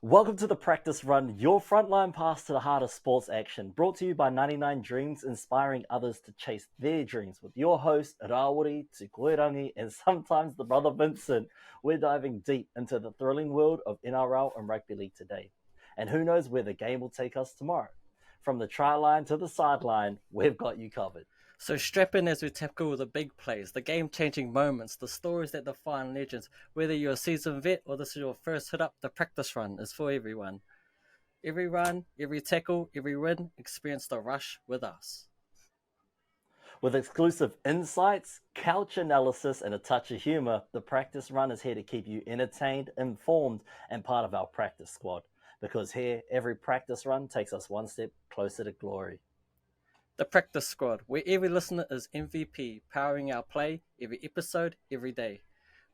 Welcome to the Practice Run, your frontline pass to the heart of sports action. Brought to you by 99 Dreams, inspiring others to chase their dreams. With your host, Rawuri, Tukoirangi, and sometimes the brother Vincent. We're diving deep into the thrilling world of NRL and rugby league today. And who knows where the game will take us tomorrow. From the try line to the sideline, we've got you covered. So strap in as we tackle the big plays, the game-changing moments, the stories that define legends. Whether you're a seasoned vet or this is your first hit up, the Practice Run is for everyone. Every run, every tackle, every win, experience the rush with us. With exclusive insights, couch analysis, and a touch of humor, the Practice Run is here to keep you entertained, informed, and part of our practice squad. Because here, every practice run takes us one step closer to glory. The Practice Squad, where every listener is MVP, powering our play every episode, every day.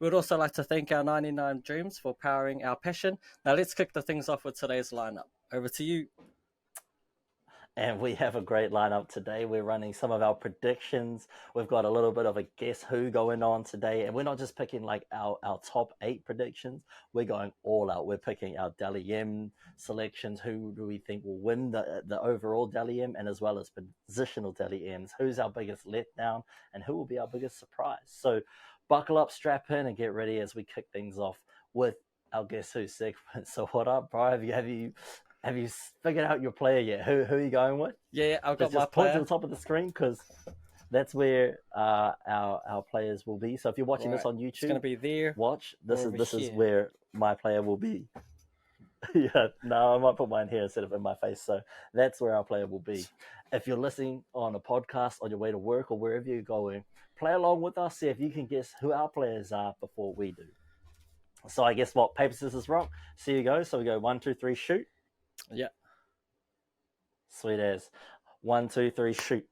We'd also like to thank our 99 Dreams for powering our passion. Now let's kick the things off with today's lineup. Over to you. And we have a great lineup today. We're running some of our predictions. We've got a little bit of a guess who going on today. And we're not just picking like our top 8 predictions. We're going all out. We're picking our Dally M selections. Who do we think will win the overall Dally M, and as well as positional Dally M's. Who's our biggest letdown and who will be our biggest surprise? So buckle up, strap in, and get ready as we kick things off with our Guess Who segment. So what up, bro? Have you figured out your player yet? Who are you going with? Yeah, I've got my just player. point to the top of the screen because that's where our players will be. So if you're watching this on YouTube, it's going to be there. Watch. This is where my player will be. Yeah, no, I might put mine here instead of in my face. So that's where our player will be. If you're listening on a podcast on your way to work or wherever you're going, play along with us. See if you can guess who our players are before we do. So I guess what? Paper, scissors, rock. See you go. So we go 1, 2, 3, shoot. Yeah. Sweet as. 1, 2, 3, shoot.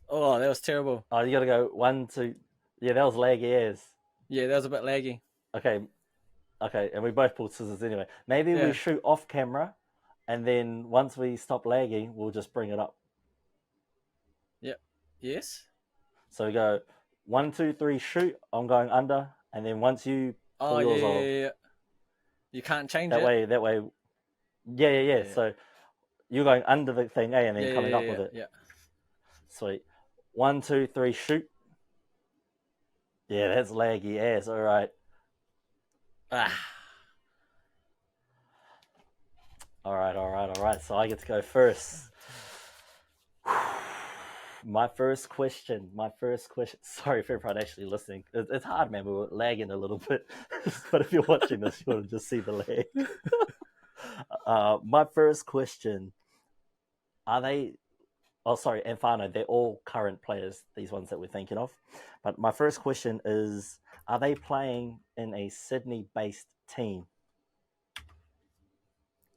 Oh, that was terrible. Oh, you got to go 1, 2. Yeah, that was laggy as. Yeah, that was a bit laggy. Okay, and we both pulled scissors anyway. Maybe we shoot off camera, and then once we stop lagging, we'll just bring it up. Yep. Yes. So we go 1, 2, 3, shoot. I'm going under, and then once you pull yours off. Yeah. You can't change that it. That way. Yeah. So you're going under the thing, and then coming up with it. Yeah. Sweet. 1, 2, 3, shoot. Yeah, that's laggy ass. All right. All right. So I get to go first. My first question. Sorry if everyone actually listening. It's hard, man. We were lagging a little bit. But if you're watching this, you want to just see the lag. My first question. Are they... Oh, sorry, and Fano, they're all current players, these ones that we're thinking of. But my first question is, are they playing in a Sydney-based team?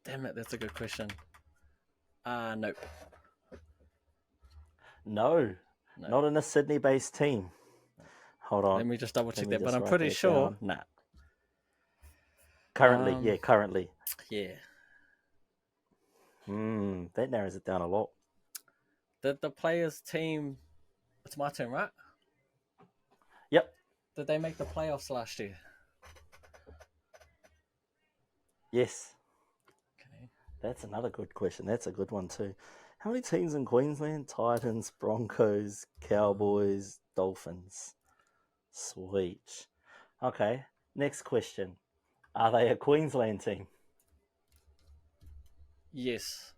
Damn it, that's a good question. No. No, not in a Sydney-based team. Hold on. Let me just double check that, but I'm pretty sure. Down. Nah. Currently, currently. Yeah. That narrows it down a lot. Did the players' team... It's my turn, right? Yep. Did they make the playoffs last year? Yes. Okay. That's another good question. That's a good one too. How many teams in Queensland? Titans, Broncos, Cowboys, Dolphins. Sweet. Okay, next question. Are they a Queensland team? Yes.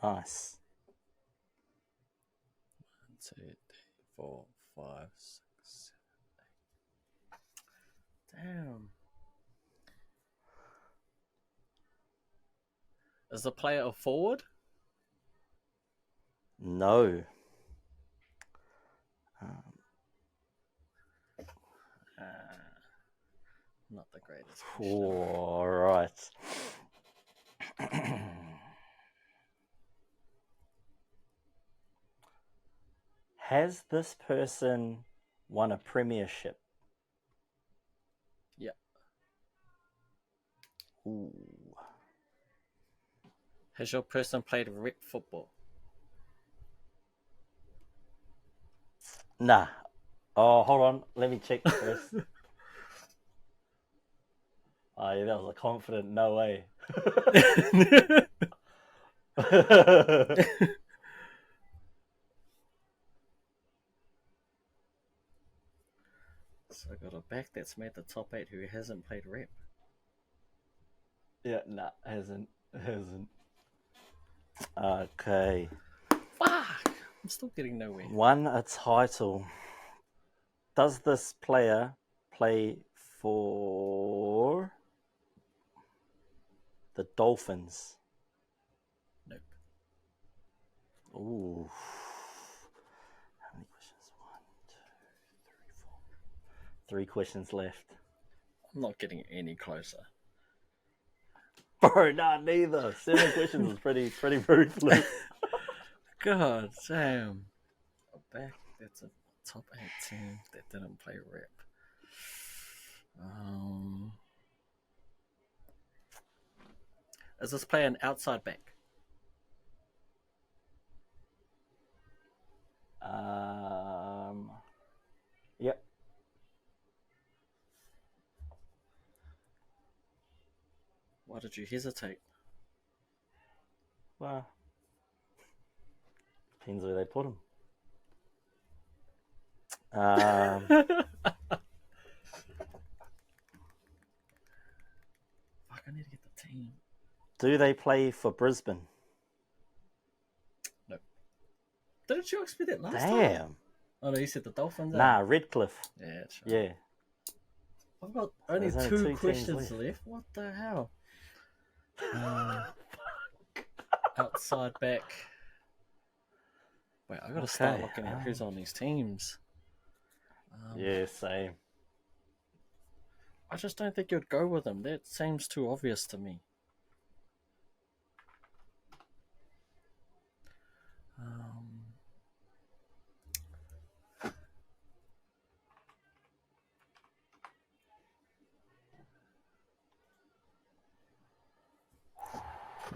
Nice. 1, 2, 3, 4, 5, 6, 7, 8. Damn. Is the player a forward? No. Not the greatest. All right. Has this person won a premiership? Yeah. Ooh. Has your person played rep football? Nah. Oh, hold on. Let me check first. Oh, yeah, that was a confident no way. So I got a back that's made the top 8 who hasn't played rep. Yeah, nah, hasn't. Okay. Fuck! I'm still getting nowhere. Won a title. Does this player play for the Dolphins? Nope. Ooh. How many questions? 1, 2, 3, 4. 3 questions left. I'm not getting any closer. Bro, not neither. 7 questions is pretty ruthless. God damn. A back that's a top 8 team that didn't play rep. Is this player an outside back? Yep. Why did you hesitate? Well, depends where they put him. Fuck, I need to get the team. Do they play for Brisbane? Nope. Didn't you ask me that last time? Damn. Oh no, you said the Dolphins. Nah, Redcliffe. Yeah, sure. Yeah. I've got only There's two only 2 questions teams left. What the hell? Outside back. Wait, I gotta start looking at who's on these teams. Yeah, same. I just don't think you'd go with them. That seems too obvious to me.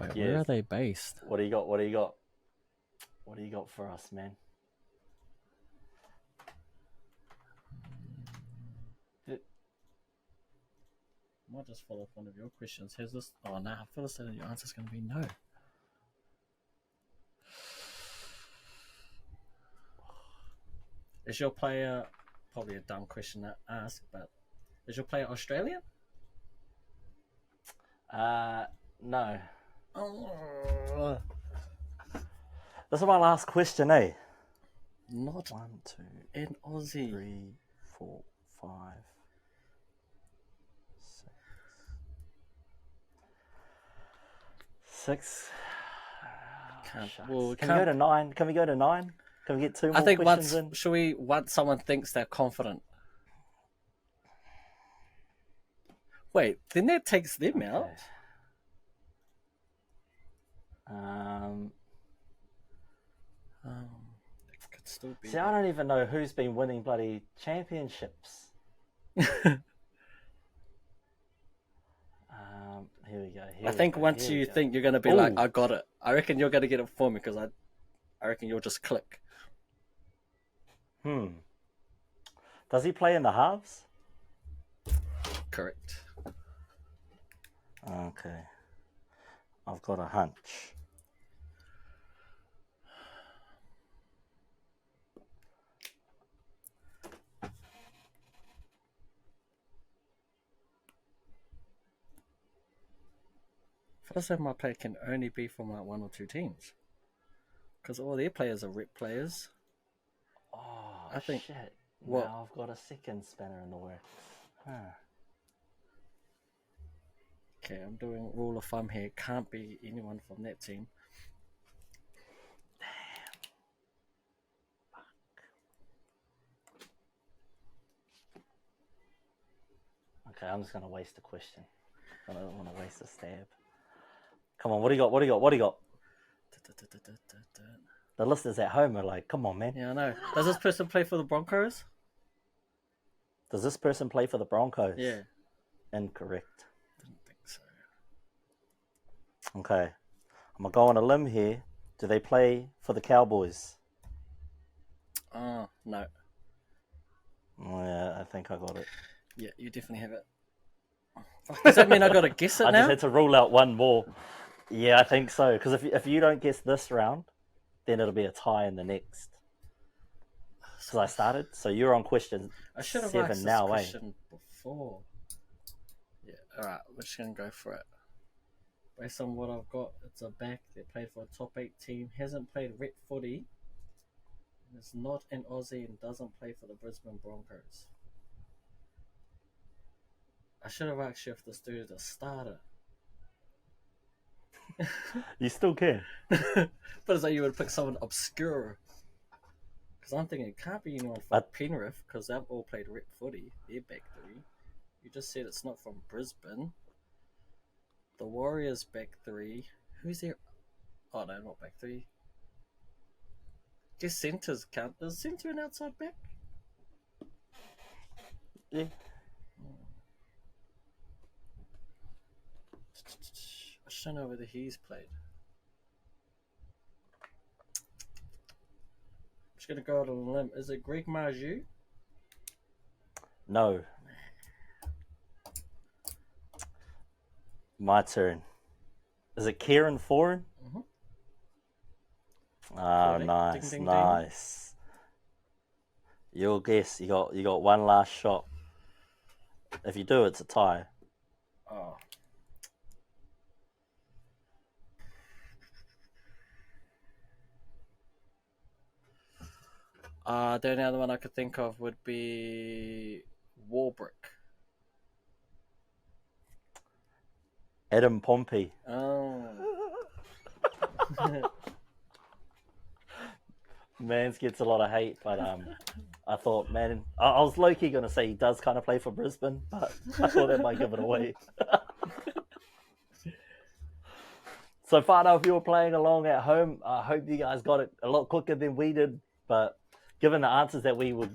Wait, where are they based? What do you got? What do you got? What do you got for us, man? I might just follow up one of your questions. Has this? Oh no, I feel as though your answer's going to be no. Is your player, probably a dumb question to ask, but is your player Australian? No. Oh, This is my last question, eh? not 1, 2, in Aussie. 3, 4, 5, 6. Can't, Shucks. well, Can we go to 9? Can we go to 9? Can we get 2 more I think questions in? once someone thinks they're confident. Wait, then that takes them out. It could still be. See, I don't even know who's been winning bloody championships. Here we go. I think once you think you're going to be like, I got it. I reckon you're going to get it for me because I reckon you'll just click. Does he play in the halves? Correct. Okay. I've got a hunch. I feel like my player can only be from like 1 or 2 teams. Because all their players are rep players. Oh, I think, shit. What? Now I've got a second spanner in the works. Okay, I'm doing rule of thumb here. Can't be anyone from that team. Okay, I'm just going to waste a question. I don't want to waste a stab. Come on, what do you got? What do you got? What do you got? The listeners at home are like, come on, man. Yeah, I know. Does this person play for the Broncos? Does this person play for the Broncos? Yeah. Incorrect. Didn't think so. Okay. I'm going to go on a limb here. Do they play for the Cowboys? Oh, no. Oh, yeah, I think I got it. Yeah, you definitely have it. Does that mean I got to guess it I now? just had to rule out one more. Yeah, I think so. Because if you don't guess this round, then it'll be a tie in the next. Because I started, so you're on question I should have 7 asked this now, eh? question before. Yeah, alright, we're just going to go for it. Based on what I've got, it's a back that played for a top 8 team, hasn't played rep footy, and is not an Aussie and doesn't play for the Brisbane Broncos. I should have asked you if this dude is a starter. You still can. But it's like you would pick someone obscure. Because I'm thinking it can't be anyone from Penrith, because they've all played rep footy. They're back 3. You just said it's not from Brisbane. The Warriors back 3. Who's there? Oh no, not back 3. Guess centers count. Is centre an outside back? Yeah. I just don't know whether he's played. I'm just gonna go out on a limb. Is it Greg Marju? No. My turn. Is it Kieran Foran? Mm-hmm. Oh, nice, ding, ding, nice. Ding. Your guess. You got one last shot. If you do, it's a tie. Oh. The only other one I could think of would be Warbrick. Adam Pompey. Oh. Mans gets a lot of hate, but I thought, man, I was low-key going to say he does kind of play for Brisbane, but I thought that might give it away. So, Fano, if you were playing along at home, I hope you guys got it a lot quicker than we did, but given the answers that we were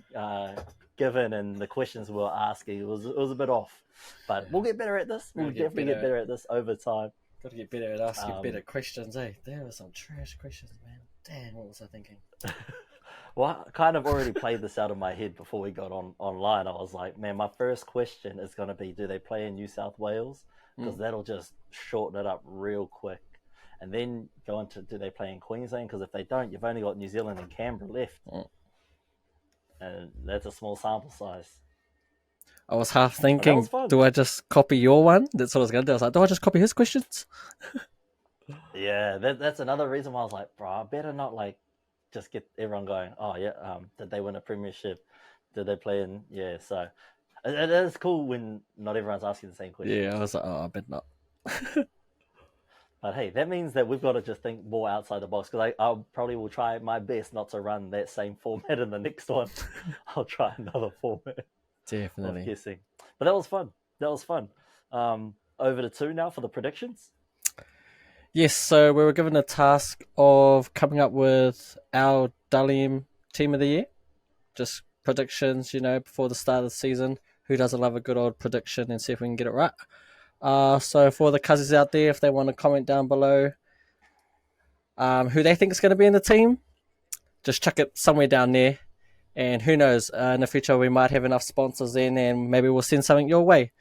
given and the questions we were asking, it was a bit off. But we'll get better at this. We'll definitely get better at this over time. Got to get better at asking better questions, eh? There were some trash questions, man. Damn, what was I thinking? Well, I kind of already played this out of my head before we got online. I was like, man, my first question is going to be, do they play in New South Wales? Because that'll just shorten it up real quick. And then go into, do they play in Queensland? Because if they don't, you've only got New Zealand and Canberra left. And that's a small sample size. I was half thinking, do I just copy your one? That's what I was going to do. I was like, do I just copy his questions? Yeah, that's another reason why I was like, bro, I better not just get everyone going, oh yeah, did they win a premiership? Did they play in? Yeah, so it is cool when not everyone's asking the same question. Yeah, I was like, oh, I bet not. But hey, that means that we've got to just think more outside the box, because I probably will try my best not to run that same format in the next one. I'll try another format. Definitely. Of guessing. But that was fun. Over to 2 now for the predictions. Yes, so we were given a task of coming up with our Dalian team of the year. Just predictions, before the start of the season. Who doesn't love a good old prediction, and see if we can get it right. So for the cousins out there, if they want to comment down below who they think is going to be in the team, just chuck it somewhere down there. And who knows, in the future we might have enough sponsors in, and maybe we'll send something your way.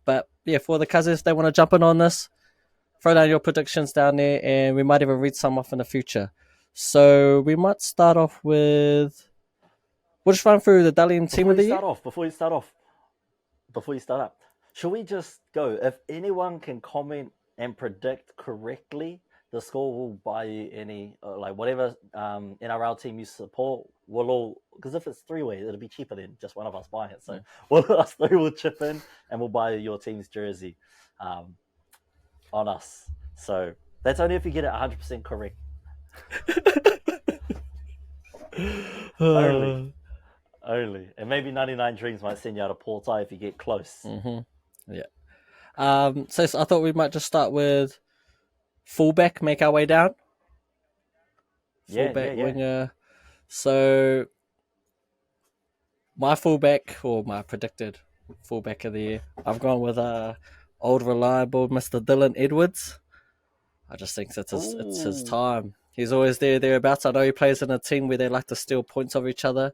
But yeah, for the cousins, if they want to jump in on this, throw down your predictions down there, and we might even read some off in the future. So we might start off with... We'll just run through the Dalian team of the year. Before you start up, should we just go? If anyone can comment and predict correctly, the score will buy you any, whatever NRL team you support, we'll all, because if it's 3-way, it'll be cheaper than just one of us buying it. So us 3 will chip in and we'll buy your team's jersey on us. So that's only if you get it 100% correct. Only. And maybe 99 Dreams might send you out a portal if you get close. Mm-hmm. Yeah. So I thought we might just start with fullback, make our way down. Fullback, winger. So my fullback, or my predicted fullback of the year, I've gone with old reliable Mr. Dylan Edwards. I just think it's his time. He's always thereabouts. I know he plays in a team where they like to steal points of each other,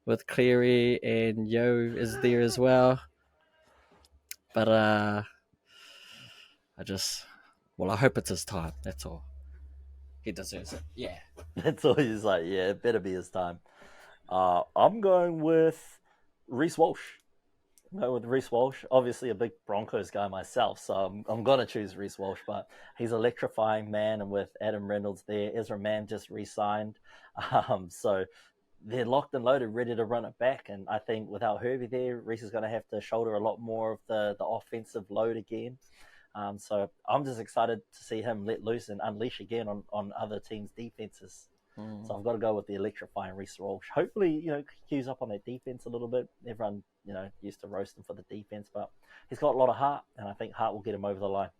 with Cleary and Yo is there as well. But I hope it's his time. That's all. He deserves it. Yeah. That's all he's like, yeah, it better be his time. I'm going with Reece Walsh. No, with Reece Walsh, obviously a big Broncos guy myself, so I'm going to choose Reece Walsh, but he's electrifying, man, and with Adam Reynolds there, Ezra Mann just re-signed, so they're locked and loaded, ready to run it back, and I think without Herbie there, Reece is going to have to shoulder a lot more of the offensive load again, so I'm just excited to see him let loose and unleash again on other teams' defenses. So I've got to go with the electrifying Reece Walsh. Hopefully, cues up on that defense a little bit. Everyone, used to roast him for the defense, but he's got a lot of heart, and I think heart will get him over the line.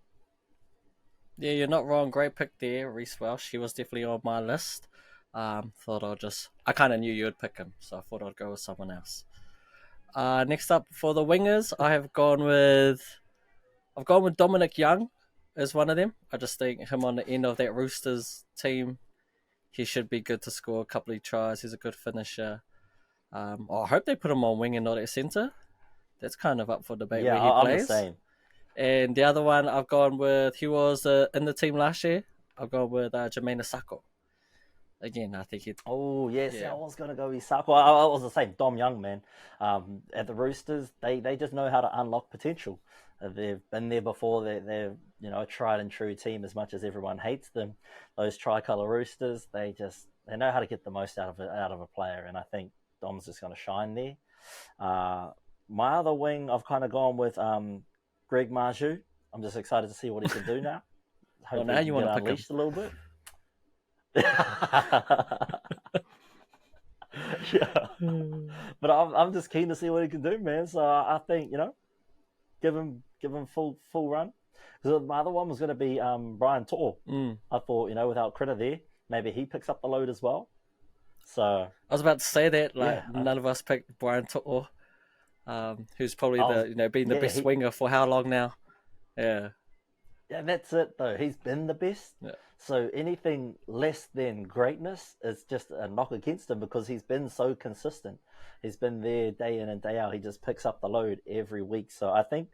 Yeah, you're not wrong. Great pick there, Reece Welsh. He was definitely on my list. I kind of knew you would pick him, so I thought I'd go with someone else. Next up for the wingers, I've gone with Dominic Young as one of them. I just think him on the end of that Roosters team, he should be good to score a couple of tries. He's a good finisher. I hope they put him on wing and not at centre. That's kind of up for debate Yeah, where he I'm plays. the same. And the other one I've gone with, he was in the team last year. I've gone with Jermaine Asako. Again, I think it. Oh, yes, Yeah. I was going to go Isako. I was the same. Dom Young, man. At the Roosters, they just know how to unlock potential. They've been there before. They're a tried and true team as much as everyone hates them. Those tricolour Roosters, they know how to get the most out of a player, and I think Dom's just going to shine there. My other wing, I've kind of gone with Greg Marju. I'm just excited to see what he can do now. Well, now you want to pick unleashed him a little bit. Yeah, but I'm just keen to see what he can do, man. So I think give him full run. Because my other one was going to be Brian To'o. I thought without Critter there, maybe he picks up the load as well. So I was about to say that yeah, none of us picked Brian To'o, who's probably been the best winger for how long now? Yeah. Yeah, that's it though. He's been the best. Yeah. So anything less than greatness is just a knock against him because he's been so consistent. He's been there day in and day out. He just picks up the load every week. So I think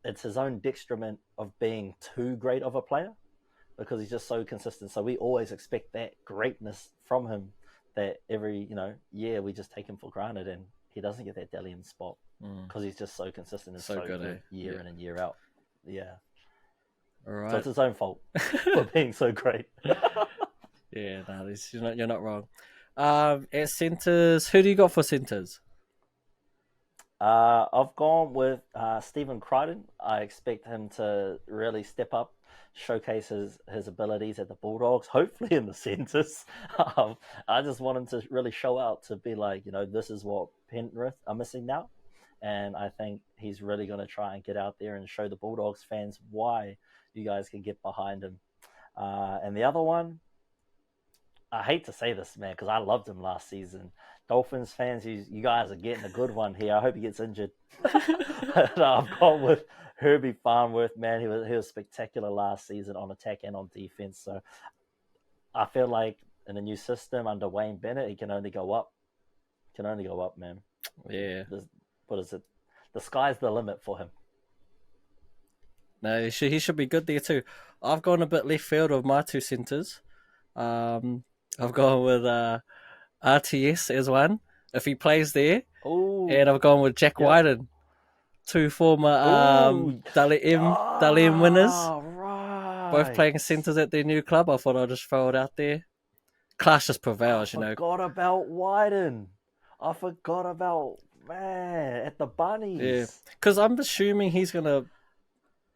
it's his own detriment of being too great of a player because he's just so consistent. So we always expect that greatness from him that every year we just take him for granted, and he doesn't get that Dalian spot because he's just so consistent and so good year in and year out. Yeah. All right. So it's his own fault for being so great. Yeah, no, you're not wrong. At centres, who do you got for centres? I've gone with Stephen Crichton. I expect him to really step up, showcase his abilities at the Bulldogs, hopefully in the centres. I just want him to really show out to be like, this is what Penrith are missing now. And I think he's really going to try and get out there and show the Bulldogs fans why you guys can get behind him. And the other one, I hate to say this, man, because I loved him last season. Dolphins fans, you guys are getting a good one here. I hope he gets injured. I've gone with Herbie Farnworth, man. He was spectacular last season on attack and on defense. So I feel like in a new system under Wayne Bennett, he can only go up. Man. Yeah. What is it? The sky's the limit for him. No, he should be good there too. I've gone a bit left field of my two centres. I've gone with RTS as one, if he plays there. Ooh. And I've gone with Jack Wyden, two former Dally M winners. Right. Both playing centres at their new club. I thought I'd just throw it out there. Clash just prevails, I forgot about Wyden. I forgot about, man, at the Bunnies. Yeah, because I'm assuming he's going to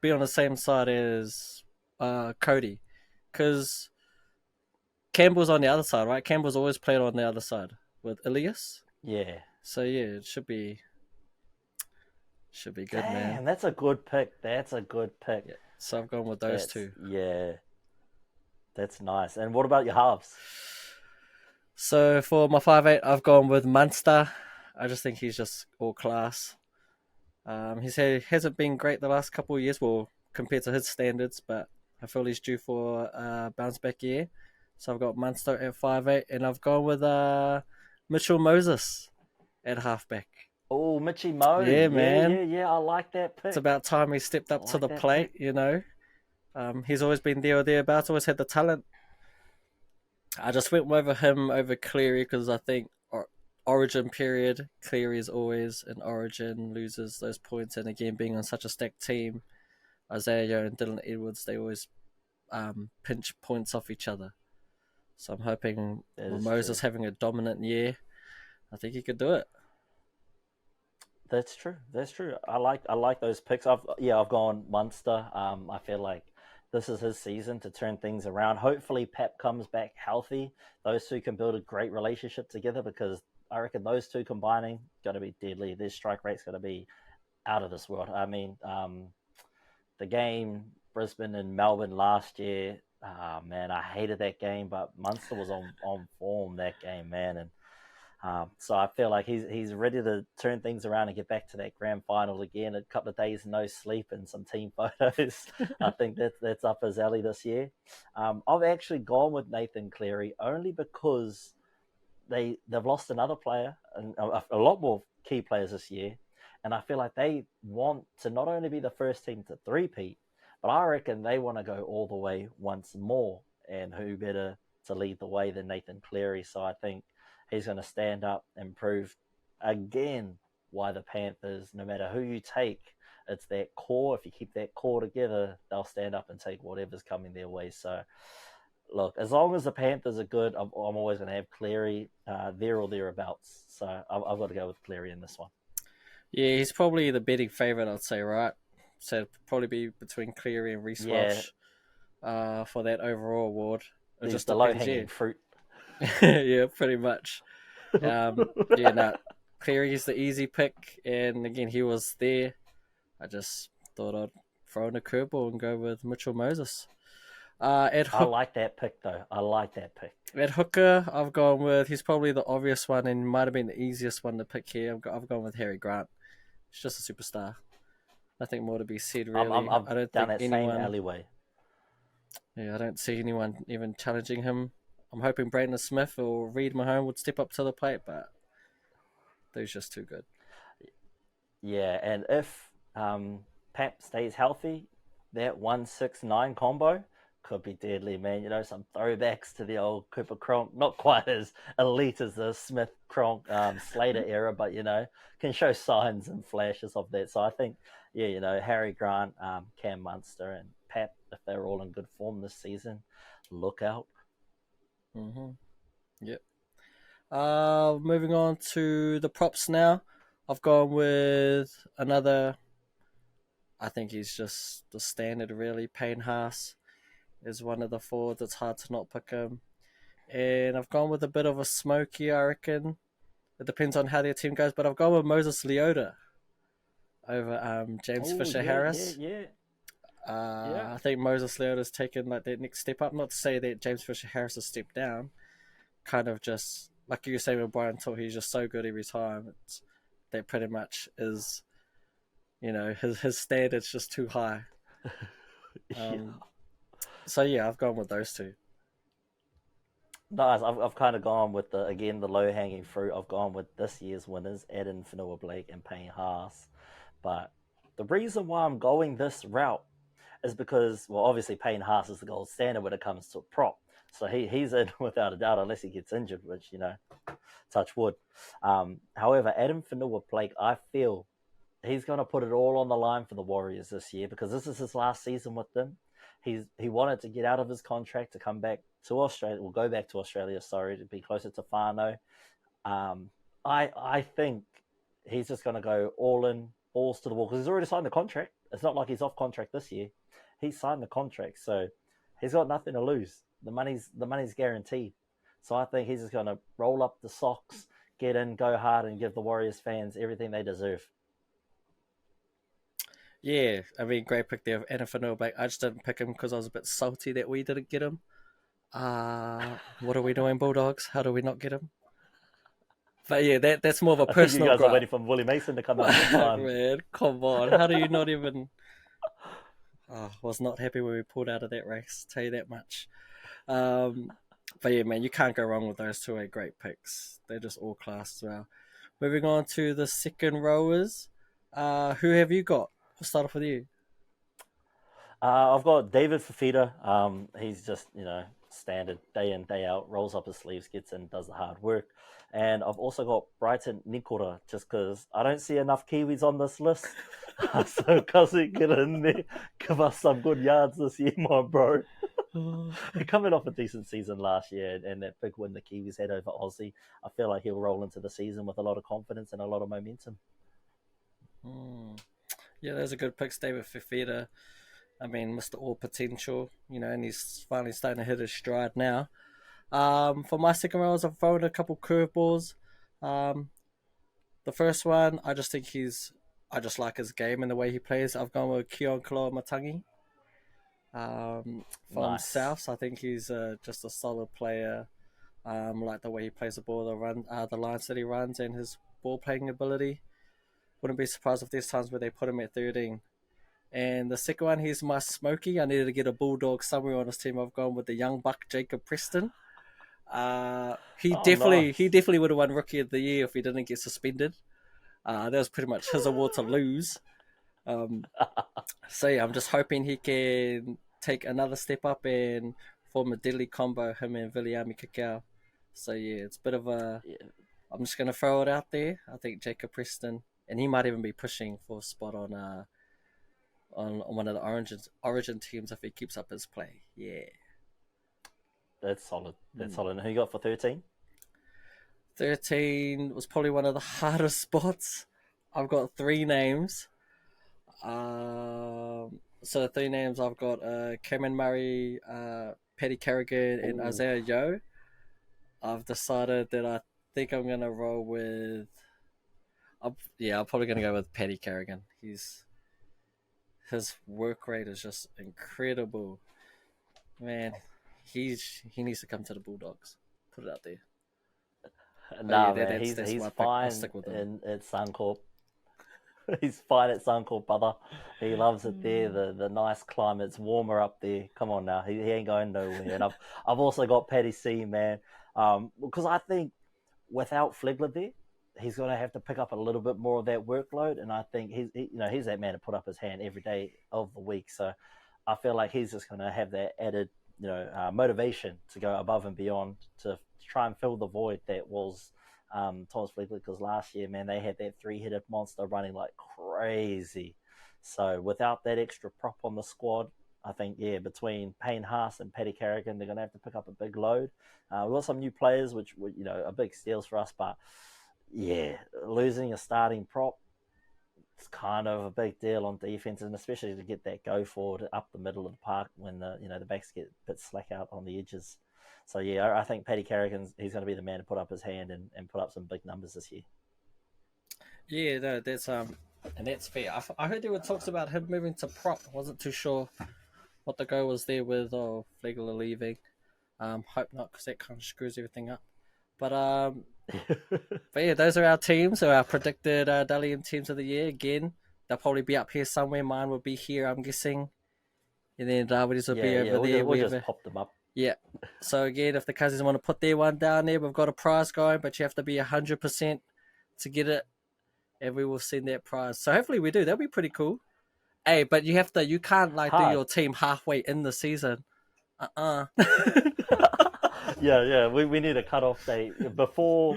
be on the same side as Cody. Because Campbell's on the other side, right? Campbell's always played on the other side with Ilias. Yeah. So, yeah, it should be good, man. That's a good pick. Yeah. So I've gone with those two. Yeah. That's nice. And what about your halves? So for my 5'8", I've gone with Munster. I just think he's just all class. He hasn't been great the last couple of years, well, compared to his standards, but I feel he's due for a bounce back year. So I've got Munster at 5'8", and I've gone with Mitchell Moses at halfback. Oh, Mitchy Mo. Yeah, Yeah, man. yeah, yeah. I like that It's pick. about time he stepped I up to like the that pick. plate, He's always been there or thereabouts, always had the talent. I just went over him over Cleary because I think Origin period, Cleary is always in Origin, loses those points, and again, being on such a stacked team, Isaiah and Dylan Edwards, they always pinch points off each other. So I'm hoping That with is true. Moses having a dominant year, I think he could do it. That's true. That's true. I like those picks. I've gone Munster. I feel like this is his season to turn things around. Hopefully Pep comes back healthy. Those two can build a great relationship together because I reckon those two combining going to be deadly. Their strike rate's going to be out of this world. I mean, the game Brisbane and Melbourne last year. Man, I hated that game, but Munster was on form that game, man, and so I feel like he's ready to turn things around and get back to that grand final again. A couple of days no sleep and some team photos. I think that's up his alley this year. I've actually gone with Nathan Cleary only because they've lost another player and a lot more key players this year, and I feel like they want to not only be the first team to three-peat, but I reckon they want to go all the way once more. And who better to lead the way than Nathan Cleary? So I think he's going to stand up and prove again why the Panthers, no matter who you take, it's that core. If you keep that core together, they'll stand up and take whatever's coming their way. So look, as long as the Panthers are good, I'm always going to have Cleary there or thereabouts. So I've got to go with Cleary in this one. Yeah, he's probably the betting favourite, I'd say, right? So it'd probably be between Cleary and Reece Yeah, Welsh for that overall award. It the, just the low depends, yeah. hanging fruit. Yeah, pretty much. Yeah, no, Cleary is the easy pick, and again, he was there. I just thought I'd throw in a curveball and go with Mitchell Moses. At I Hook, like that pick, though. I like that pick. at hooker, I've gone with. He's probably the obvious one and might have been the easiest one to pick here. I've gone with Harry Grant. He's just a superstar. Nothing more to be said, really. I've I don't down think that same anyone. alleyway. Yeah, I don't see anyone even challenging him. I'm hoping Brandon Smith or Reed Mahone would step up to the plate, but they're just too good. Yeah, and if Pep stays healthy, that 169 combo could be deadly, man. Some throwbacks to the old Cooper Cronk. Not quite as elite as the Smith Cronk Slater era, but can show signs and flashes of that. So I think, yeah, Harry Grant, Cam Munster, and Pep, if they're all in good form this season, look out. Mm-hmm. Yep. Moving on to the props now. I've gone with another. I think he's just the standard, really. Payne Haas is one of the forwards. It's hard to not pick him. And I've gone with a bit of a smoky, I reckon. It depends on how their team goes, but I've gone with Moses Leota over James Oh, Fisher yeah, yeah, Harris. yeah, yeah. I think Moses Leota's taken like that next step up. Not to say that James Fisher Harris has stepped down. Kind of just like you were saying with Brian Tour, he's just so good every time. That pretty much is, his standard's just too high. Yeah. So yeah, I've gone with those two. Nice. I've kind of gone with the low hanging fruit. I've gone with this year's winners, Eden Fanua Blake and Payne Haas. But the reason why I'm going this route is because, well, obviously Payne Haas is the gold standard when it comes to a prop. So he's in without a doubt, unless he gets injured, which touch wood. However, Adam Fanua Blake, I feel he's going to put it all on the line for the Warriors this year because this is his last season with them. He wanted to get out of his contract to come back to Australia. Well, go back to Australia. Sorry, to be closer to Fano. I think he's just going to go all in, balls to the wall because he's already signed the contract. It's not like he's off contract this year. He's signed the contract, so he's got nothing to lose. The money's guaranteed. So I think he's just going to roll up the socks, get in, go hard, and give the Warriors fans everything they deserve. Yeah, I mean, great pick there, Adam Fanua Blake. I just didn't pick him because I was a bit salty that we didn't get him. What are we doing, Bulldogs? How do we not get him? But yeah, that's more of a I think you personal guys are gripe. waiting for Willie Mason to come out this time. Man, come on. How do you not even... was not happy when we pulled out of that race, tell you that much. But yeah, man, you can't go wrong with those two great picks. They're just all class as well. Moving on to the second rowers. Who have you got? We'll start off with you. I've got David Fafita. He's just, standard day in, day out, rolls up his sleeves, gets in, does the hard work. And I've also got Brighton Nikora, just because I don't see enough Kiwis on this list. So, Kazi, get in there, give us some good yards this year, my bro. Coming off a decent season last year and that big win the Kiwis had over Aussie, I feel like he'll roll into the season with a lot of confidence and a lot of momentum. Yeah, those are good picks, David Fifita. I mean, Mr. All Potential, and he's finally starting to hit his stride now. For my second rows, I've thrown a couple curveballs. Um, the first one, I just like his game and the way he plays. I've gone with Keon Kaloa Matangi from Nice. Souths. I think he's just a solid player. Like the way he plays the ball, the lines that he runs, and his ball playing ability. Wouldn't be surprised if there's times where they put him at 13. And the second one, he's my Smoky. I needed to get a Bulldog somewhere on his team. I've gone with the young buck Jacob Preston. He Oh, definitely nice. would have won Rookie of the Year if he didn't get suspended. That was pretty much his award to lose. So yeah, I'm just hoping he can take another step up and form a deadly combo, him and Viliami Kakao. So yeah, it's a bit of a. Yeah, I'm just gonna throw it out there. I think Jacob Preston, and he might even be pushing for a spot on one of the Origin teams if he keeps up his play. Yeah. that's solid. That's Hmm. solid. And who you got for 13? 13 was probably one of the hardest spots. I've got three names. So the three names I've got Cameron Murray, Paddy Carrigan, and Ooh, Isaiah Yo. I've decided that I think I'm gonna roll with. I'm probably gonna go with Paddy Carrigan. His work rate is just incredible, man. He needs to come to the Bulldogs. Put it out there. But yeah, nah, man, that's he's my pick. I'll fine stick with him. in at Suncorp. He's fine at Suncorp, brother. He loves it there. The nice climate's warmer up there. Come on now, he ain't going nowhere. And I've also got Paddy C, man. Because I think without Flegler there, he's going to have to pick up a little bit more of that workload. And I think he's that man to put up his hand every day of the week. So I feel like he's just going to have that added, motivation to go above and beyond to try and fill the void that was Thomas Flegler. Because last year, man, they had that three-headed monster running like crazy. So without that extra prop on the squad, I think between Payne Haas and Paddy Carrigan, they're going to have to pick up a big load. We've got some new players, which were are big steals for us, but yeah, losing a starting prop, it's kind of a big deal on defense, and especially to get that go forward up the middle of the park when the backs get a bit slack out on the edges. So yeah, I think Paddy Carrigan, he's going to be the man to put up his hand and put up some big numbers this year. Yeah, no, and that's fair. I heard there were talks about him moving to prop. I wasn't too sure what the go was there with Flegler leaving. Hope not, because that kind of screws everything up. But but yeah, those are our teams. So our predicted Dalian teams of the year. Again, they'll probably be up here somewhere. Mine will be here, I'm guessing, and then Darwinie's will be Yeah, over there, we'll just wherever. pop them up. Yeah. So again, if the cousins want to put their one down there, we've got a prize going, but you have to be 100% to get it, and we will send that prize. So hopefully we do. That'll be pretty cool. Hey, but you can't like do Hard. your team halfway in the season. Yeah. We need a cutoff date before.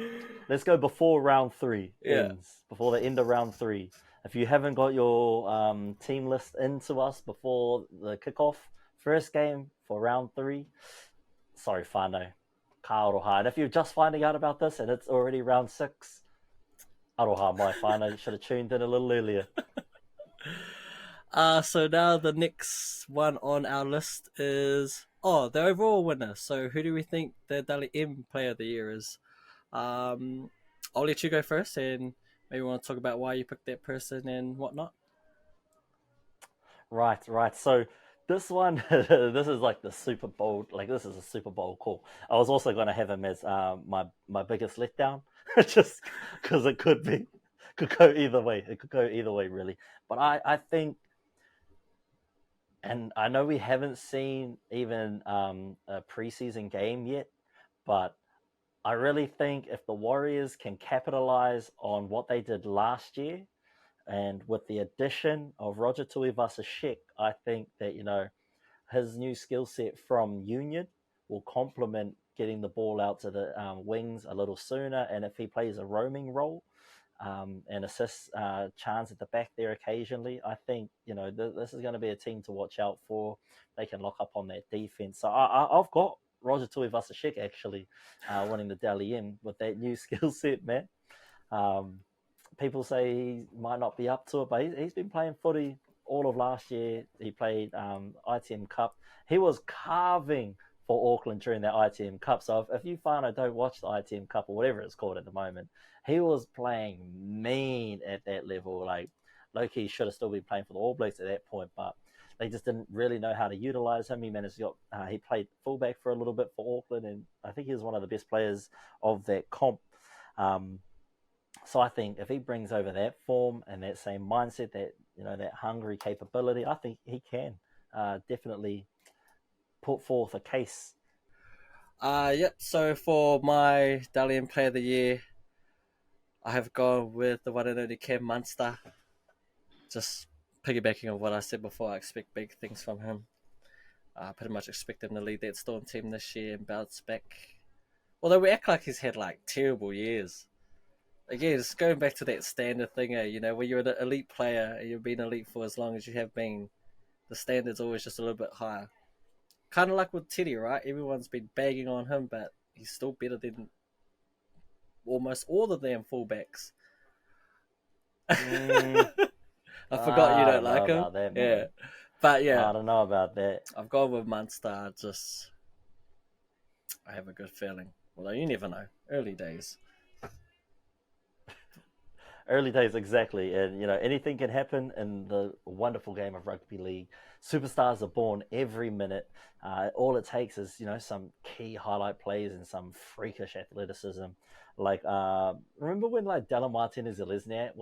Let's go before round three Yeah. ends. Before the end of round three. If you haven't got your team list into us before the kickoff first game for round three, sorry, Fano, ka aroha. And if you're just finding out about this and it's already round six, aroha mai Fano. You should have tuned in a little earlier. So now the next one on our list is the overall winner. So who do we think the Dali M Player of the Year is? Um, I'll let you go first, and maybe want to talk about why you picked that person and whatnot. Right. So this one, this is like the Super Bowl. Like this is a Super Bowl call. I was also going to have him as my biggest letdown, just because could go either way. It could go either way, really. But I think, and I know we haven't seen even a preseason game yet, but I really think if the Warriors can capitalize on what they did last year, and with the addition of Roger Tuivasa-Sheck, I think that his new skill set from Union will complement getting the ball out to the wings a little sooner. And if he plays a roaming role and assists Chance at the back there occasionally, I think this is going to be a team to watch out for. They can lock up on that defense. So I've got Roger Tuivasa-Sheck actually winning the Dally M with that new skill set, man. Um, People say he might not be up to it, but he's been playing footy all of last year. He played ITM Cup. He was carving for Auckland during that ITM Cup. So if you find I don't watch the ITM Cup or whatever it's called at the moment, he was playing mean at that level. Like Loki should have still been playing for the All Blacks at that point, but they just didn't really know how to utilize him. He managed to he played fullback for a little bit for Auckland, and I think he was one of the best players of that comp. So I think if he brings over that form and that same mindset, that hungry capability, I think he can definitely put forth a case. Yep. So for my Dalian Player of the Year, I have gone with the one and only Cam Munster. Just piggybacking on what I said before, I expect big things from him. I pretty much expect him to lead that Storm team this year and bounce back. Although we act like he's had terrible years. Again, it's going back to that standard thing, when you're an elite player and you've been elite for as long as you have been, the standard's always just a little bit higher. Kind of like with Teddy, right? Everyone's been bagging on him, but he's still better than almost all of them fullbacks. I forgot you don't like him. About that, man. Yeah. But yeah. I don't know about that. I've gone with Munster. I have a good feeling. Although you never know. Early days. Early days, exactly. And, anything can happen in the wonderful game of rugby league. Superstars are born every minute. All it takes is, some key highlight plays and some freakish athleticism. Remember when, Della Martinez-Elizniak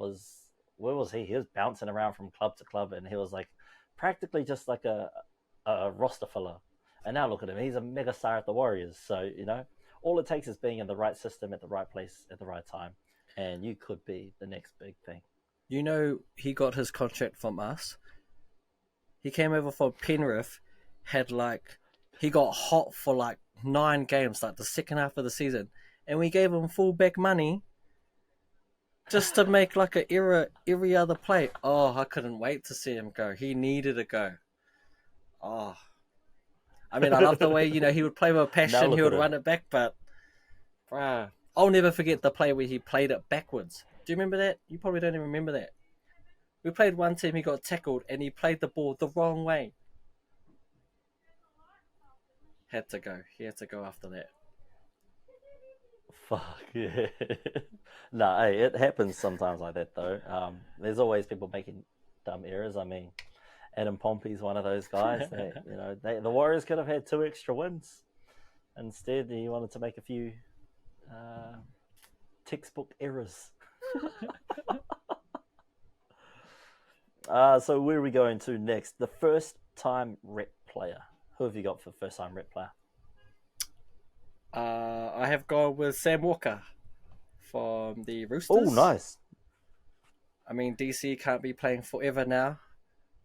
where was he? He was bouncing around from club to club, and he was, practically just like a roster filler. And now look at him. He's a mega star at the Warriors. So, all it takes is being in the right system at the right place at the right time. And you could be the next big thing. He got his contract from us. He came over for Penrith, he got hot for 9 games, the second half of the season, and we gave him full-back money just to make an error every other play. Oh, I couldn't wait to see him go. He needed to go. Oh, I mean, I love the way he would play with passion. He would run it back, but bruh. I'll never forget the play where he played it backwards. Do you remember that? You probably don't even remember that. We played one team, he got tackled, and he played the ball the wrong way. Had to go. He had to go after that. Fuck, yeah. No, hey, it happens sometimes like that, though. There's always people making dumb errors. I mean, Adam Pompey's one of those guys. The Warriors could have had 2 extra wins. Instead, he wanted to make a few textbook errors. So where are we going to next? The first time rep player. Who have you got for first time rep player? I have gone with Sam Walker from the Roosters. Oh, nice. I mean, DC can't be playing forever now.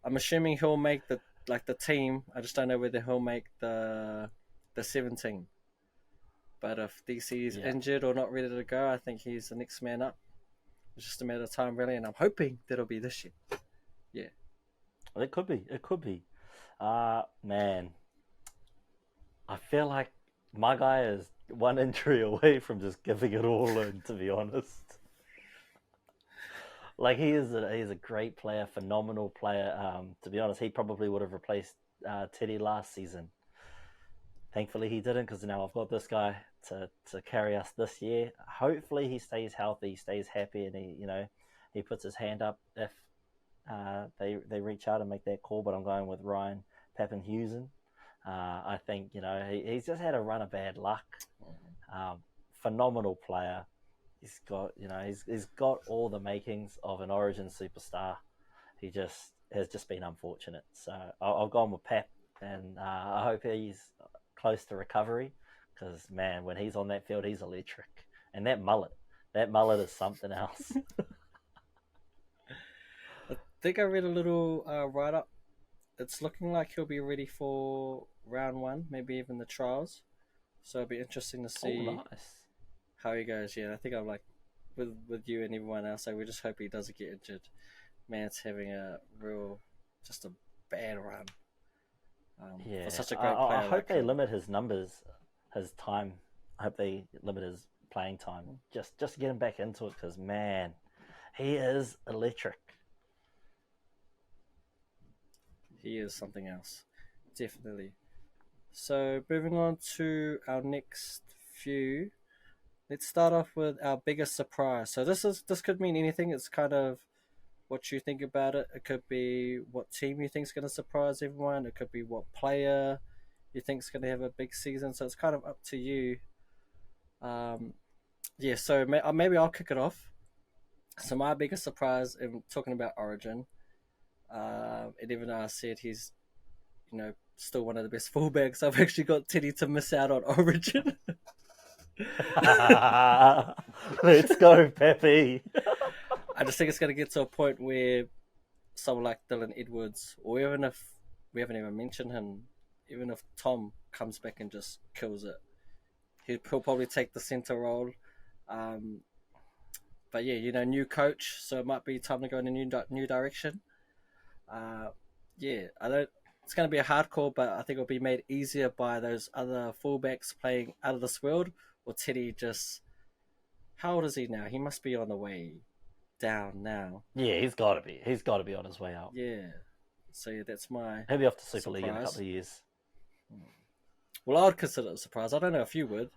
I'm assuming he'll make the team. I just don't know whether he'll make the 17. But if DC is injured or not ready to go, I think he's the next man up. It's just a matter of time, really, and I'm hoping that'll be this year. Yeah. It could be. It could be. Man. I feel like my guy is one injury away from just giving it all in, to be honest. He's a great player, phenomenal player. To be honest, he probably would have replaced Teddy last season. Thankfully, he didn't, because now I've got this guy to carry us this year. Hopefully, he stays healthy, stays happy, and he puts his hand up if they reach out and make that call. But I'm going with Ryan Papenhuisen. I think he's just had a run of bad luck. Phenomenal player. He's got he's got all the makings of an Origin superstar. He just has been unfortunate. So I've gone with Pep, and I hope he's close to recovery, Because man, when he's on that field, he's electric. And that mullet is something else. I think I read a little write up. It's looking like he'll be ready for round one, maybe even the trials. So it'll be interesting to Oh, see nice. how he goes. Yeah, I think I'm like with you and everyone else. Like, we just hope he doesn't get injured. Man's having a real, just a bad run. For Yeah, such a great I player hope like they him. limit his numbers, his time. I hope they limit his playing time. Just to get him back into it, because man, he is electric. He is something else, definitely. So moving on to our next few. Let's start off with our biggest surprise. So this could mean anything. It's kind of what you think about it. It could be what team you think is going to surprise everyone. It could be what player you think is going to have a big season. So it's kind of up to you. Um, yeah. So maybe I'll kick it off. So my biggest surprise in talking about Origin, and even though I said he's still one of the best fullbacks, I've actually got Teddy to miss out on Origin. Let's go, Pepe. I just think it's going to get to a point where someone like Dylan Edwards, or even if we haven't even mentioned him, even if Tom comes back and just kills it, he'll probably take the centre role. Um, but yeah, new coach, so it might be time to go in a new direction. Uh, yeah, I don't. It's going to be a hard call, but I think it'll be made easier by those other fullbacks playing out of this world, or Teddy just. How old is he now? He must be on the way down now. Yeah, he's got to be. He's got to be on his way out. Yeah. So yeah, that's my He'll be off to Super surprise. League in a couple of years. Well, I would consider it a surprise. I don't know if you would.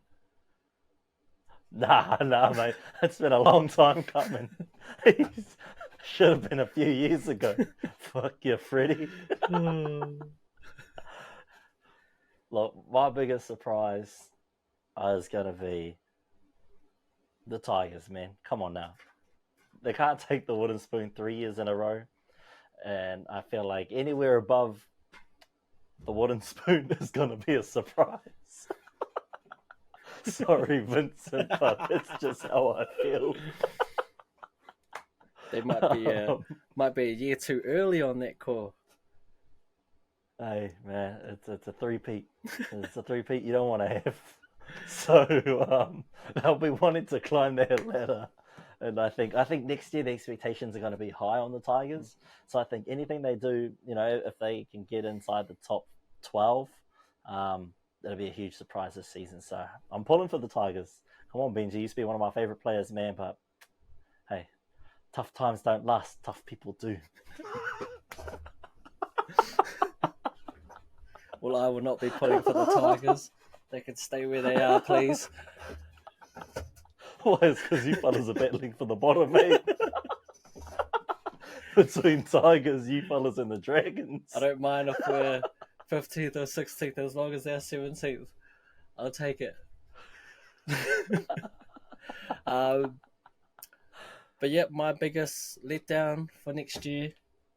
Nah, mate. It's been a long time coming. Should have been a few years ago. Fuck you, Freddie. Look, my biggest surprise is going to be the Tigers, man. Come on now. They can't take the wooden spoon 3 years in a row. And I feel like anywhere above the wooden spoon is going to be a surprise. Sorry, Vincent, but it's just how I feel. They might be a year too early on that call. Hey, man, it's a three-peat. It's a three-peat you don't want to have. So they'll be wanting to climb that ladder. And I think next year the expectations are going to be high on the Tigers. So I think anything they do, if they can get inside the top 12, it'll be a huge surprise this season. So I'm pulling for the Tigers. Come on, Benji. You used to be one of my favorite players, man. But hey, tough times don't last. Tough people do. Well, I will not be pulling for the Tigers. They can stay where they are, please. Why? It's because you fellas are battling for the bottom, mate. Between Tigers, you fellas, and the Dragons. I don't mind if we're 15th or 16th, as long as they're 17th. I'll take it. But yeah, my biggest letdown for next year,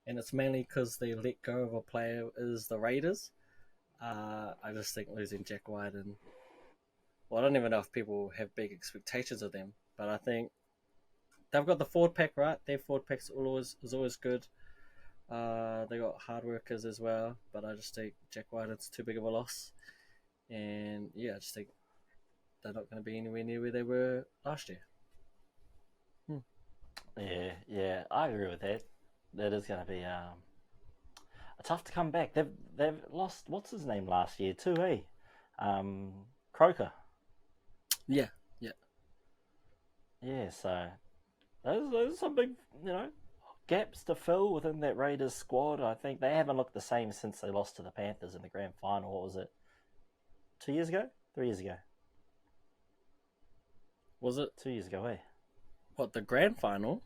and it's mainly because they let go of a player, is the Raiders. I just think losing Jack White and I don't even know if people have big expectations of them, but I think they've got the forward pack right. Their forward pack is always good. They got hard workers as well, but I just think Jack White is too big of a loss, and yeah, I just think they're not going to be anywhere near where they were last year. Yeah, I agree with that. That is going to be tough to come back. They've lost what's his name last year too, eh? Croker. Yeah. So those are some big gaps to fill within that Raiders squad. I think they haven't looked the same since they lost to the Panthers in the grand final. What was it? 2 years ago? 3 years ago? Was it 2 years ago? Eh? what, the grand final?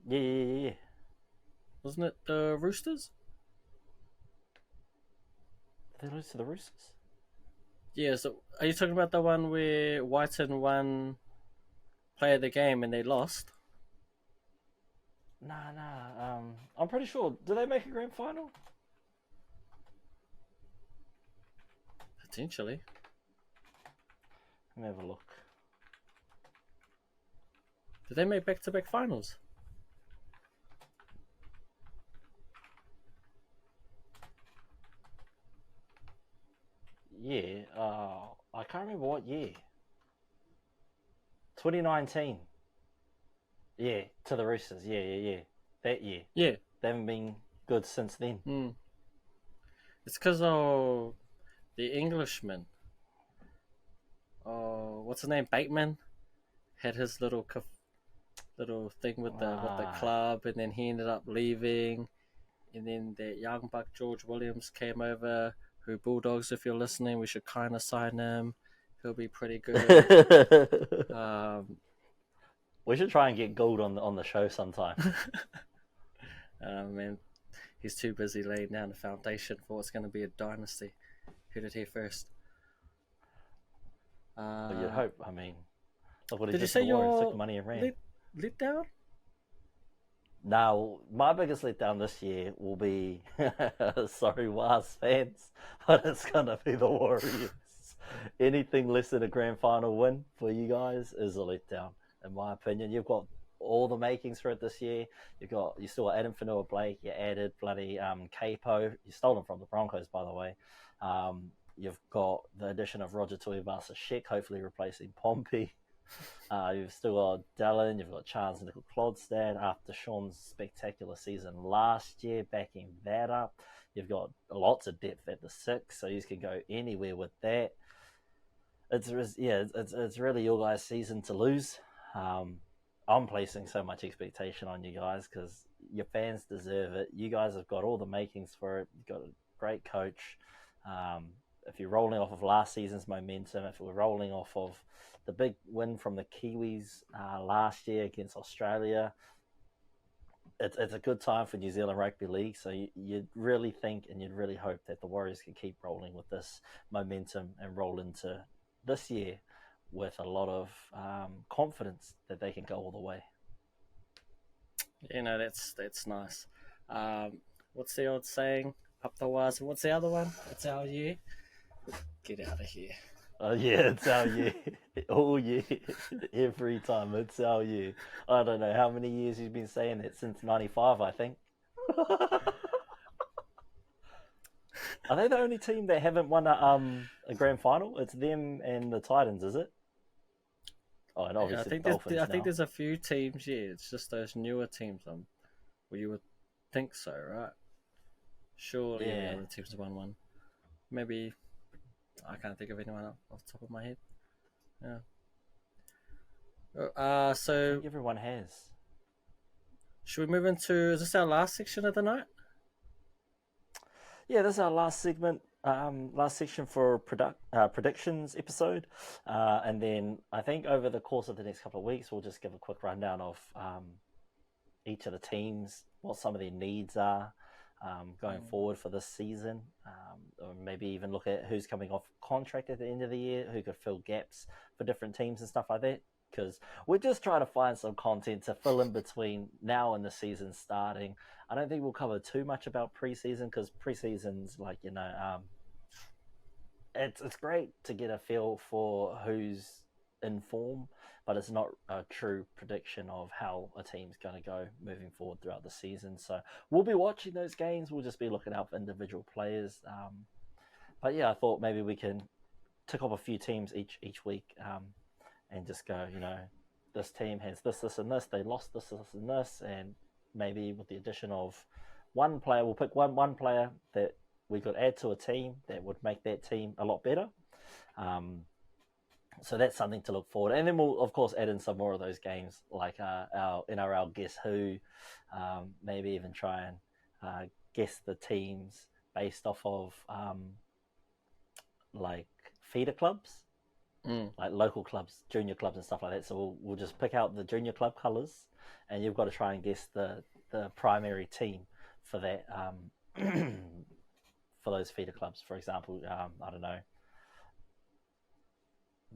Yeah. Wasn't it the Roosters? Did they lose to the Roosters? Yeah. So are you talking about the one where Whiten won Player of the Game and they lost? Nah. I'm pretty sure. Did they make a grand final? Potentially. Let me have a look. Did they make back-to-back finals? Yeah, I can't remember what year. 2019. Yeah, to the Roosters. Yeah. That year. Yeah. They haven't been good since then. It's because of the Englishman. Oh, what's his name? Bateman had his little thing with the club, and then he ended up leaving. And then that young buck George Williams came over. Who Bulldogs? If you're listening, we should kind of sign him. He'll be pretty good. We should try and get Gould on the show sometime. Man, he's too busy laying down the foundation for what's going to be a dynasty. Who did he first? But you'd hope. I mean, look what he did did you to say the Warriors. your Took the money and ran. lit down? Now, my biggest letdown this year will be, sorry, Waz fans, but it's going to be the Warriors. Anything less than a grand final win for you guys is a letdown, in my opinion. You've got all the makings for it this year. You still got Adam Fanua-Blake. You added bloody Capo. You stole him from the Broncos, by the way. You've got the addition of Roger Tuivasa-Sheck, hopefully replacing Pompey. You've still got Dallin, you've got Charles Nickel-Klodstad after Sean's spectacular season last year, backing that up. You've got lots of depth at the 6, so you can go anywhere with that. It's really your guys' season to lose. I'm placing so much expectation on you guys because your fans deserve it. You guys have got all the makings for it. You've got a great coach. If you're rolling off of last season's momentum, if we're rolling off of the big win from the Kiwis last year against Australia, it's a good time for New Zealand Rugby League. So you'd really think and you'd really hope that the Warriors can keep rolling with this momentum and roll into this year with a lot of confidence that they can go all the way. You know, that's nice. What's the old saying? Up the wires. What's the other one? It's our year. Get out of here. Yeah, it's our year. All year. Every time. It's our year. I don't know how many years he's been saying that since 95, I think. Are they the only team that haven't won a grand final? It's them and the Titans, is it? Oh, and obviously I think there's a few teams, yeah. It's just those newer teams well, you would think so, right? Surely the other teams won one. Maybe I can't think of anyone off the top of my head. Yeah. So I think everyone has. Should we move into? Is this our last section of the night? Yeah, this is our last segment, last section for predictions episode, and then I think over the course of the next couple of weeks, we'll just give a quick rundown of each of the teams, what some of their needs are going forward for this season, or maybe even look at who's coming off contract at the end of the year, who could fill gaps for different teams and stuff like that. Because we're just trying to find some content to fill in between now and the season starting. I don't think we'll cover too much about preseason because preseason's it's great to get a feel for who's in form, but it's not a true prediction of how a team's going to go moving forward throughout the season. So we'll be watching those games. We'll just be looking out for individual players. But yeah, I thought maybe we can tick off a few teams each week. And just go, this team has this, and this. They lost this, and this. And maybe with the addition of one player, we'll pick one player that we could add to a team that would make that team a lot better. So that's something to look forward to. And then we'll, of course, add in some more of those games, like our NRL Guess Who. Maybe even try and guess the teams based off of like feeder clubs. Like local clubs, junior clubs and stuff like that. So we'll just pick out the junior club colours and you've got to try and guess the primary team for that for those feeder clubs. For example, I don't know,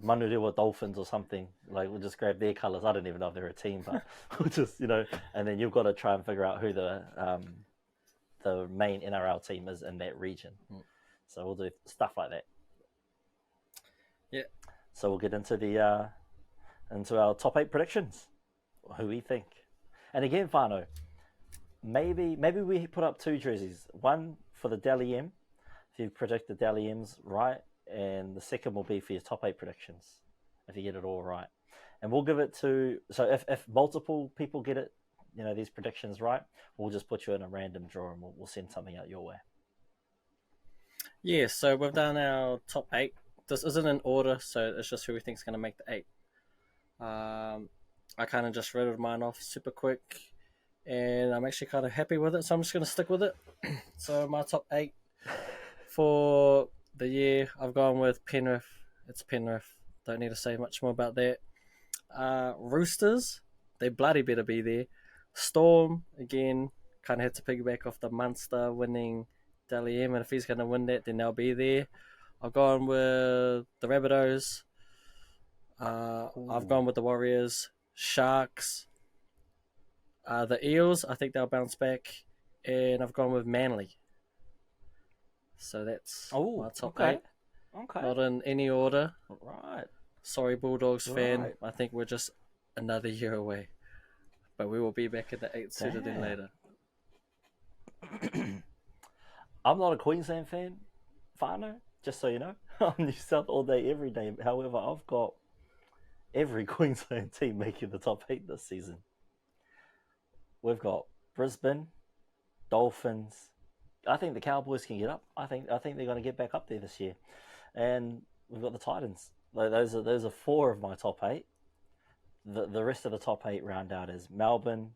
Manurewa Dolphins or something. Like we'll just grab their colours. I don't even know if they're a team, but we'll just, and then you've got to try and figure out who the main NRL team is in that region. So we'll do stuff like that. Yeah. So we'll get into our top 8 predictions, who we think. And again, Fano, maybe we put up 2 jerseys. One for the Dally M, if you predict the Dally M's right, and the second will be for your top 8 predictions, if you get it all right. And we'll give it to, so if multiple people get it, these predictions right, we'll just put you in a random draw and we'll send something out your way. Yeah, so we've done our top 8. This isn't in order, so it's just who we think is going to make the 8. I kind of just read mine off super quick, and I'm actually kind of happy with it, so I'm just going to stick with it. So my top 8 for the year, I've gone with Penrith. It's Penrith. Don't need to say much more about that. Roosters, they bloody better be there. Storm, again, kind of had to piggyback off the Munster winning Dally M, and if he's going to win that, then they'll be there. I've gone with the Rabbitohs. I've gone with the Warriors, Sharks, the Eels. I think they'll bounce back, and I've gone with Manly. So that's my top 8. Okay. Not in any order. Right. Sorry, Bulldogs fan. Right. I think we're just another year away, but we will be back at the 8th sooner than later. I'm not a Queensland fan, Fano, just so you know. I'm New South all day, every day. However, I've got every Queensland team making the top 8 this season. We've got Brisbane, Dolphins. I think the Cowboys can get up. I think they're going to get back up there this year. And we've got the Titans. Those are 4 of my top 8. The rest of the top 8 round out is Melbourne,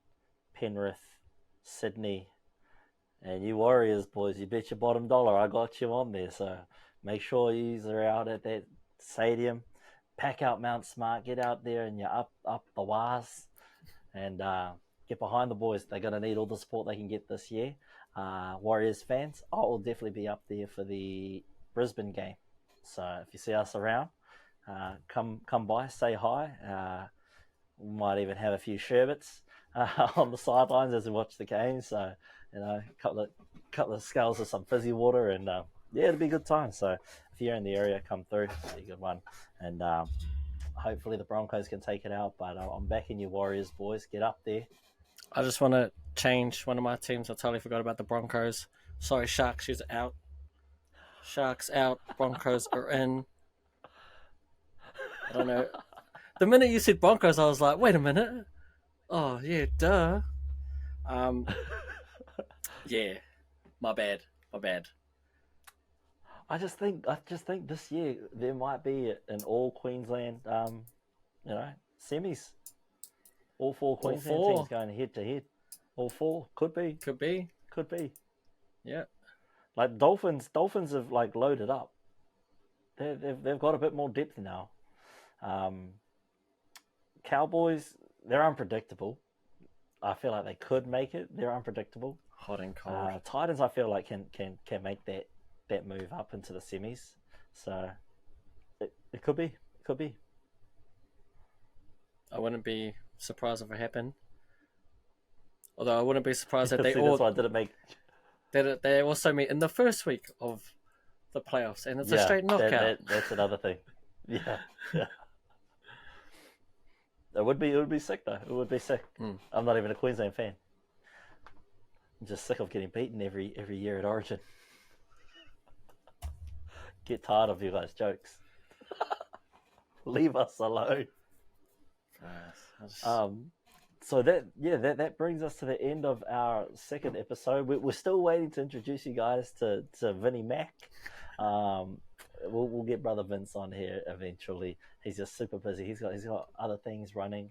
Penrith, Sydney, and you Warriors boys. You bet your bottom dollar I got you on there. So make sure you are out at that stadium. Pack out Mount Smart. Get out there and you're up the wires, and get behind the boys. They're going to need all the support they can get this year. Warriors fans, I will definitely be up there for the Brisbane game. So if you see us around, come by, say hi. We might even have a few sherbets on the sidelines as we watch the game. So a couple of scales of some fizzy water, and it'll be a good time. So if you're in the area, come through. It'll be a good one, and hopefully the Broncos can take it out. But I'm backing you Warriors boys. Get up there. I just want to change one of my teams. I totally forgot about the Broncos. Sorry, Sharks, you're out. Sharks out. Broncos are in. I don't know. The minute you said Broncos, I was like, wait a minute. Oh, yeah, duh. Yeah, my bad. I just think this year there might be an all Queensland, semis. All 4 Queensland teams going head to head. All 4 could be. Yeah. Like Dolphins have like loaded up. They've got a bit more depth now. Cowboys, they're unpredictable. I feel like they could make it. They're unpredictable. Hot and cold. Titans, I feel like can make that move up into the semis. So it could be. I wouldn't be surprised if it happened. Although I wouldn't be surprised that they See, all that's why I didn't make. That they also meet in the first week of the playoffs, and it's a straight knockout. That's another thing. Yeah. It would be sick though. It would be sick. I'm not even a Queensland fan. I'm just sick of getting beaten every year at Origin. Get tired of you guys' jokes. Leave us alone. So that brings us to the end of our second episode. We're still waiting to introduce you guys to Vinnie Mac. We'll get Brother Vince on here eventually. He's just super busy. He's got other things running.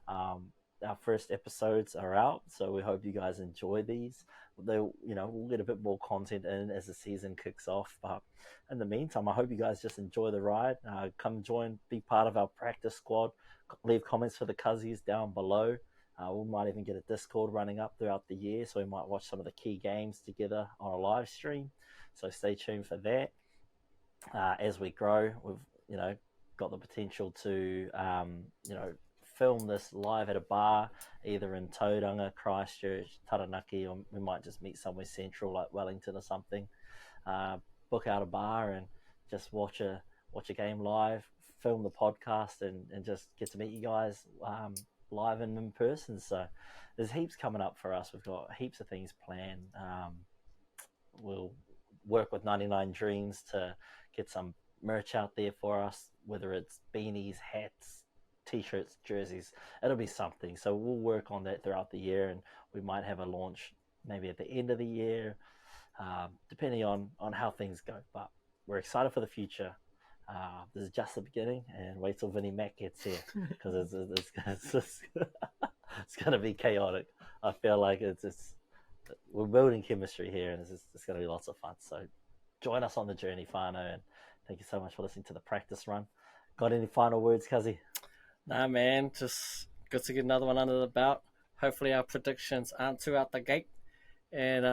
Our first episodes are out, so we hope you guys enjoy these. We'll get a bit more content in as the season kicks off. But in the meantime, I hope you guys just enjoy the ride. Come join, be part of our practice squad. Leave comments for the Cuzzies down below. We might even get a Discord running up throughout the year, so we might watch some of the key games together on a live stream. So stay tuned for that. As we grow, we've got the potential to film this live at a bar, either in Tauranga, Christchurch, Taranaki, or we might just meet somewhere central like Wellington or something. Book out a bar and just watch a game live. film the podcast and just get to meet you guys live and in person. So there's heaps coming up for us. We've got heaps of things planned. We'll work with 99 Dreams to get some merch out there for us, whether it's beanies, hats, t-shirts, jerseys. It'll be something. So we'll work on that throughout the year, and we might have a launch maybe at the end of the year, depending on how things go. But we're excited for the future. This is just the beginning, and wait till Vinnie Mac gets here, because it's going to be chaotic. I feel like we're building chemistry here, and it's going to be lots of fun. So join us on the journey, Whānau, and thank you so much for listening to the practice run. Got any final words, Kazi? Nah, man, just good to get another one under the belt. Hopefully our predictions aren't too out the gate. And,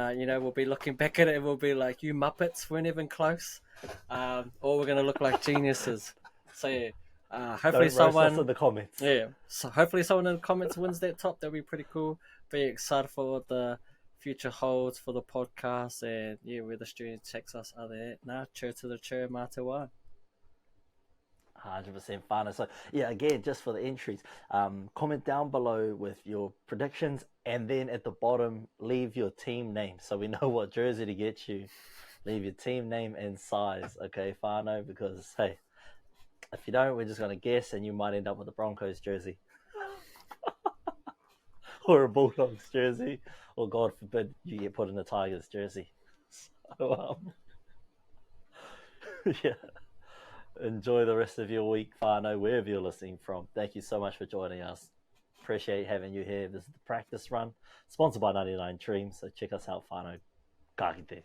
we'll be looking back at it and we'll be like, you Muppets weren't even close. Or we're going to look like geniuses. So, yeah, hopefully Don't roast us in someone... the comments. Yeah, so hopefully someone in the comments wins that top. That'll be pretty cool. Very excited for what the future holds for the podcast. And, yeah, where the student takes us. Other than that, nah, cheer to the chair, Matawa. 100% fun. So yeah, again, just for the entries, comment down below with your predictions, and then at the bottom leave your team name so we know what jersey to get you. Leave your team name and size, okay, Whānau? Because hey, if you don't, we're just gonna guess, and you might end up with a Broncos jersey or a Bulldogs jersey, or God forbid you get put in a Tigers jersey. So yeah. Enjoy the rest of your week, Whānau, wherever you're listening from. Thank you so much for joining us. Appreciate having you here. This is the practice run, sponsored by 99 Dreams. So check us out, Whānau. Ka kite.